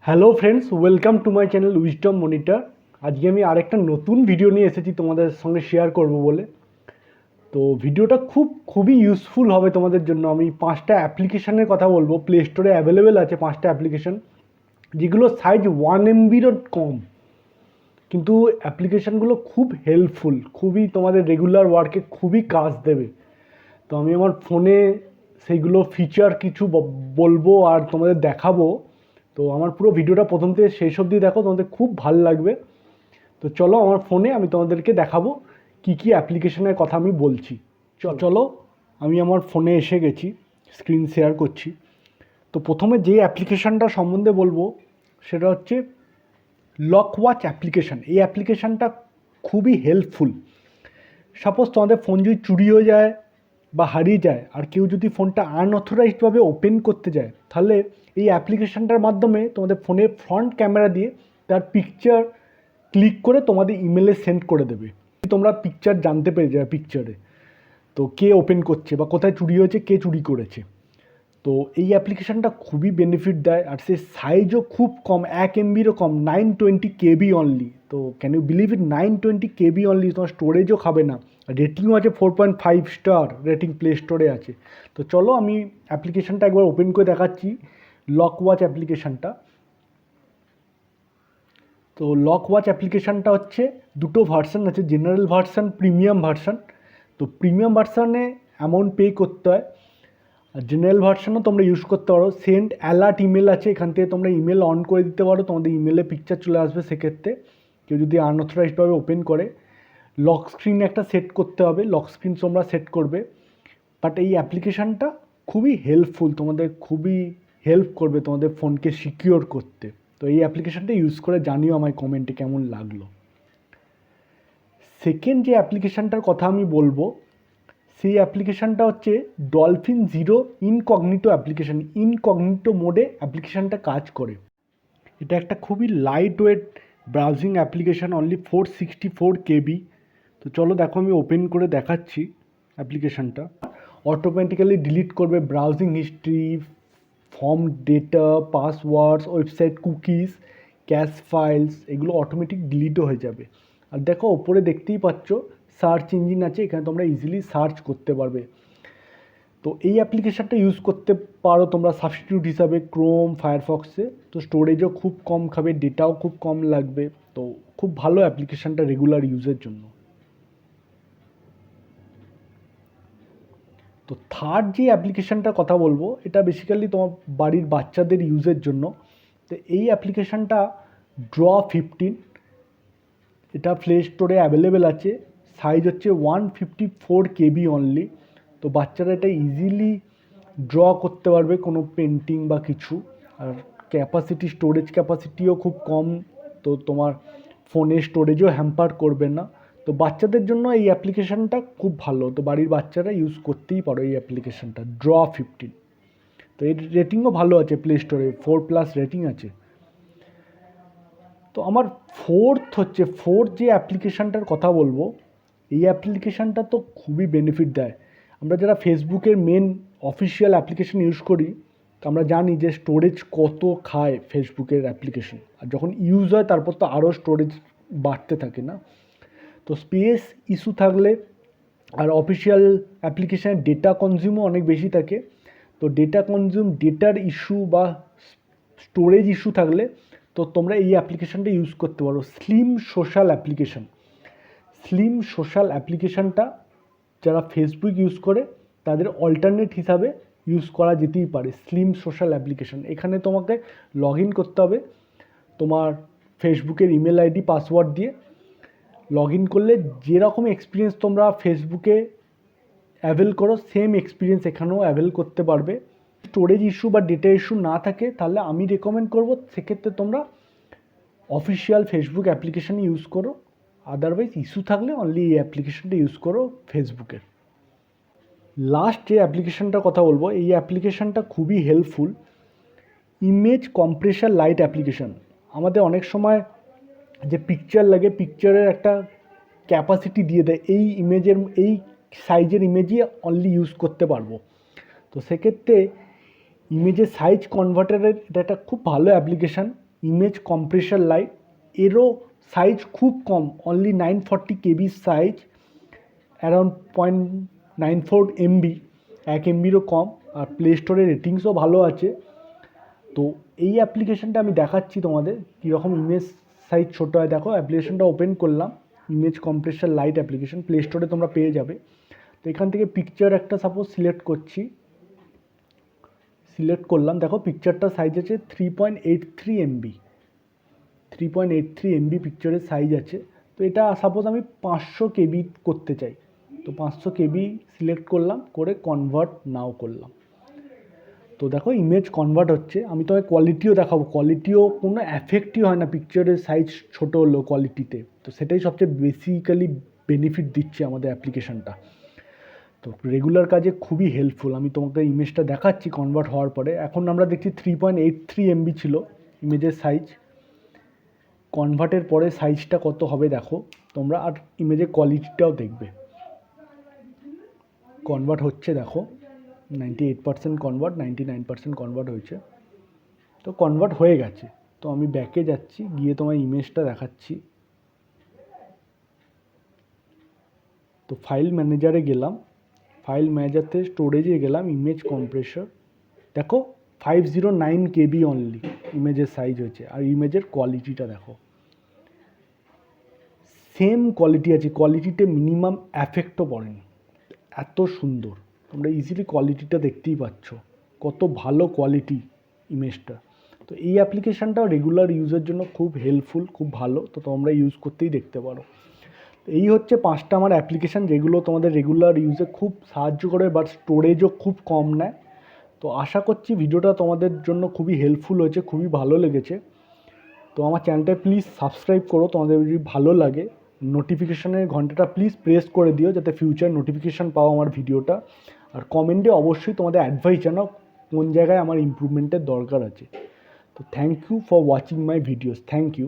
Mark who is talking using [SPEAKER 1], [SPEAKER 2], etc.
[SPEAKER 1] Hello friends, welcome to my channel wisdom monitor. আজকে আমি আরেকটা নতুন ভিডিও নিয়ে এসেছি তোমাদের সঙ্গে শেয়ার করব বলে। তো ভিডিওটা খুবই ইউজফুল হবে তোমাদের জন্য। আমি 5টা অ্যাপ্লিকেশানের কথা বলবো। প্লে স্টোরে অ্যাভেলেবেল আছে 5টা অ্যাপ্লিকেশান, যেগুলো সাইজ 1 MBরও কম, কিন্তু অ্যাপ্লিকেশানগুলো খুব হেল্পফুল, খুবই তোমাদের রেগুলার ওয়ার্কে খুবই কাজ দেবে। তো আমি আমার ফোনে সেইগুলো ফিচার কিছু বলবো আর তোমাদের দেখাবো। তো আমার পুরো ভিডিওটা প্রথম থেকে শেষ অবধি দেখো, তোমাদের খুব ভালো লাগবে। তো চলো আমার ফোনে আমি তোমাদেরকে দেখাবো কি অ্যাপ্লিকেশনের কথা আমি বলছি। চলো আমি আমার ফোনে এসে গেছি, স্ক্রিন শেয়ার করছি। তো প্রথমে যে অ্যাপ্লিকেশানটা সম্বন্ধে বলবো সেটা হচ্ছে লক ওয়াচ অ্যাপ্লিকেশান। এই অ্যাপ্লিকেশানটা খুবই হেল্পফুল। সাপোজ তোমাদের ফোন যদি চুরি হয়ে যায় বা হারিয়ে যায়, আর কেউ যদি ফোনটা আনঅথরাইজডভাবে ওপেন করতে যায়, তাহলে এই অ্যাপ্লিকেশানটার মাধ্যমে তোমাদের ফোনের ফ্রন্ট ক্যামেরা দিয়ে তার পিকচার ক্লিক করে তোমাদের ইমেলে সেন্ড করে দেবে। তোমরা পিকচার জানতে পেরে যাবে পিকচারে, তো কে ওপেন করছে বা কোথায় চুরি হয়েছে, কে চুরি করেছে। তো এই অ্যাপ্লিকেশানটা খুবই বেনিফিট দেয়, আর সে সাইজও খুব কম, 1 MBরও কম, 920 KB অনলি। তো can you believe it, 920 KB only. তোমার স্টোরেজও খাবে না। রেটিংও আছে 4.5 স্টার রেটিং প্লে স্টোরে আছে। তো চলো আমি অ্যাপ্লিকেশানটা একবার ওপেন করে দেখাচ্ছি, লক ওয়াচ অ্যাপ্লিকেশানটা। তো লক ওয়াচ অ্যাপ্লিকেশানটা হচ্ছে দুটো ভার্সান আছে, জেনারেল ভার্সান, প্রিমিয়াম ভার্সান। তো প্রিমিয়াম ভার্সানে অ্যামাউন্ট পে করতে হয়, আর জেনারেল ভার্সানও তোমরা ইউজ করতে পারো। সেন্ড অ্যালার্ট ইমেল আছে, এখান থেকে তোমরা ইমেল অন করে দিতে পারো, তোমাদের ইমেলে পিকচার চলে আসবে। সেক্ষেত্রে কেউ যদি আনঅথরাইজডভাবে ওপেন করে, লক স্ক্রিন একটা সেট করতে হবে, লক স্ক্রিন তোমরা সেট করবে। বাট এই অ্যাপ্লিকেশানটা খুবই হেল্পফুল, তোমাদের খুবই হেল্প করবে তোমাদের ফোনকে সিকিওর করতে। তো এই অ্যাপ্লিকেশানটা ইউজ করে জানিও আমায় কমেন্টে কেমন লাগলো। সেকেন্ড যে অ্যাপ্লিকেশানটার কথা আমি বলবো, সেই অ্যাপ্লিকেশানটা হচ্ছে dolphin zero incognito application. Incognito মোডে অ্যাপ্লিকেশানটা কাজ করে। এটা একটা খুবই light weight browsing application, only 464 KB। তো চলো দেখো আমি ওপেন করে দেখাচ্ছি অ্যাপ্লিকেশানটা। অটোমেটিক্যালি ডিলিট করবে browsing history, form data, passwords, website cookies, cash files, এগুলো অটোমেটিক ডিলিটও হয়ে যাবে। আর দেখো ওপরে দেখতেই পাচ্ছ সার্চ ইঞ্জিন আছে, এখানে তোমরা ইজিলি সার্চ করতে পারবে। তো এই অ্যাপ্লিকেশানটা ইউজ করতে পারো তোমরা সাবস্টিটিউট হিসাবে ক্রোম, ফায়ারফক্সে। তো স্টোরেজও খুব কম খাবে, ডেটাও খুব কম লাগবে। তো খুব ভালো অ্যাপ্লিকেশানটা রেগুলার ইউজের জন্য। তো থার্ড যে অ্যাপ্লিকেশানটার কথা বলবো, এটা বেসিক্যালি তোমার বাড়ির বাচ্চাদের ইউজের জন্য। তো এই অ্যাপ্লিকেশানটা ড্র 15, এটা প্লে স্টোরে অ্যাভেলেবেল আছে। সাইজ হচ্ছে 154 KB অনলি। তো বাচ্চারা এটা ইজিলি ড্র করতে পারবে কোনো পেন্টিং বা কিছু। আর ক্যাপাসিটি, স্টোরেজ ক্যাপাসিটিও খুব কম, তো তোমার ফোনে স্টোরেজও হ্যাম্পার করবে না। তো বাচ্চাদের জন্য এই অ্যাপ্লিকেশানটা খুব ভালো, তো বাড়ির বাচ্চারা ইউজ করতেই পারো এই অ্যাপ্লিকেশানটা ড্র 15। তো এর রেটিংও ভালো আছে, প্লে স্টোরে 4+ রেটিং আছে। তো আমার ফোর্থ যে অ্যাপ্লিকেশানটার কথা বলবো, এই অ্যাপ্লিকেশানটা তো খুবই বেনিফিট দেয়। আমরা যারা ফেসবুকের মেন অফিসিয়াল অ্যাপ্লিকেশান ইউজ করি, তো আমরা জানি যে স্টোরেজ কত খায় ফেসবুকের অ্যাপ্লিকেশান, আর যখন ইউজ হয় তারপর তো আরও স্টোরেজ বাড়তে থাকে না। তো স্পেস ইস্যু থাকলে, আর অফিসিয়াল অ্যাপ্লিকেশানের ডেটা কনজিউমও অনেক বেশি থাকে। তো ডেটার ইস্যু বা স্টোরেজ ইস্যু থাকলে তো তোমরা এই অ্যাপ্লিকেশানটা ইউজ করতে পারো, slim social application. Slim social অ্যাপ্লিকেশানটা যারা ফেসবুক ইউজ করে তাদের অল্টারনেট হিসাবে ইউজ করা যেতেই পারে স্লিম সোশ্যাল অ্যাপ্লিকেশান। এখানে তোমাকে লগ ইন করতে হবে তোমার ফেসবুকের ইমেল আইডি পাসওয়ার্ড দিয়ে। লগ ইন করলে যেরকম এক্সপিরিয়েন্স তোমরা ফেসবুকে অ্যাভেল করো, সেম এক্সপিরিয়েন্স এখানেও অ্যাভেল করতে পারবে। স্টোরেজ ইস্যু বা ডেটা ইস্যু না থাকে তাহলে আমি রেকমেন্ড করব সেক্ষেত্রে তোমরা অফিসিয়াল ফেসবুক অ্যাপ্লিকেশান ইউজ করো। আদারওয়াইজ ইস্যু থাকলে অনলি এই অ্যাপ্লিকেশানটা ইউজ করো ফেসবুকের। লাস্ট যে অ্যাপ্লিকেশানটার কথা বলবো, এই অ্যাপ্লিকেশানটা খুবই helpful, image compression light application. আমাদের অনেক সময় যে পিকচার লাগে, পিকচারের একটা ক্যাপাসিটি দিয়ে দেয়, এই সাইজের ইমেজই অনলি ইউজ করতে পারবো। তো সেক্ষেত্রে ইমেজের সাইজ কনভার্টারের এটা একটা খুব ভালো অ্যাপ্লিকেশান। ইমেজ কম্প্রেশন লাইট, এরও সাইজ খুব কম, only 940 KB size, around 0.94 MB, 1 এমবিরও কম, আর প্লে স্টোরের রেটিংসও ভালো আছে। তো এই অ্যাপ্লিকেশানটা আমি দেখাচ্ছি তোমাদের কীরকম ইমেজ সাইজ ছোটো হয়। দেখো অ্যাপ্লিকেশানটা ওপেন করলাম, image compression light application, play স্টোরে তোমরা পেয়ে যাবে। তো এখান থেকে পিকচার একটা সাপোজ সিলেক্ট করছি, সিলেক্ট করলাম, দেখো পিকচারটার সাইজ আছে 3.83 এমবি, 3.83 এমবি পিকচারের সাইজ আছে। তো এটা সাপোজ আমি 500 কেবি করতে চাই, তো 500 কেবি সিলেক্ট করলাম, করে কনভার্ট নাও করলাম। তো দেখো ইমেজ কনভার্ট হচ্ছে। আমি তোমায় কোয়ালিটিও দেখাবো, কোয়ালিটিও কোনো এফেক্টই হয় না পিকচারের সাইজ ছোটো হলেও কোয়ালিটিতে। তো সেটাই সবচেয়ে বেসিক্যালি বেনিফিট দিচ্ছে আমাদের অ্যাপ্লিকেশানটা। তো রেগুলার কাজে খুবই হেল্পফুল। আমি তোমাকে ইমেজটা দেখাচ্ছি কনভার্ট হওয়ার পরে। এখন আমরা দেখছি 3.83 এমবি ছিল ইমেজের সাইজ, কনভার্টের পরে সাইজটা কত হবে দেখো তোমরা, আর ইমেজের কোয়ালিটিটাও দেখবে। কনভার্ট হচ্ছে দেখো, 98% কনভার্ট, 99% কনভার্ট হয়েছে। তো কনভার্ট হয়ে গেছে। তো আমি ব্যাকে যাচ্ছি, গিয়ে তোমার ইমেজটা দেখাচ্ছি। তো ফাইল ম্যানেজারে গেলাম, ফাইল ম্যানেজার থেকে স্টোরেজে গেলাম, ইমেজ কম্প্রেসর, দেখো 509 কেবি অনলি ইমেজের সাইজ হয়েছে। আর ইমেজের কোয়ালিটিটা দেখো, সেম কোয়ালিটি আছে, কোয়ালিটিতে মিনিমাম এফেক্টও পড়েনি, এত সুন্দর। তোমরা ইজিলি কোয়ালিটিটা দেখতেই পাচ্ছ, কত ভালো কোয়ালিটি ইমেজটা। তো এই অ্যাপ্লিকেশানটাও রেগুলার ইউজের জন্য খুব হেল্পফুল, খুব ভালো। তো তোমরা ইউজ করতেই দেখতে পারো। এই হচ্ছে 5টা আমার অ্যাপ্লিকেশান যেগুলো তোমাদের রেগুলার ইউজে খুব সাহায্য করে, বাট স্টোরেজও খুব কম নেয়। তো আশা করছি ভিডিওটা তোমাদের জন্য খুবই হেল্পফুল হয়েছে, খুবই ভালো লেগেছে। তো আমার চ্যানেলটা প্লিজ সাবস্ক্রাইব করো তোমাদের যদি ভালো লাগে। নোটিফিকেশানের ঘন্টাটা প্লিজ প্রেস করে দিও যাতে ফিউচার নোটিফিকেশান পাও আমার ভিডিওটা। আর কমেন্টে অবশ্যই তোমাদের অ্যাডভাইস জানাও কোন জায়গায় আমার ইমপ্রুভমেন্টের দরকার আছে। তো thank you for watching my videos, thank you.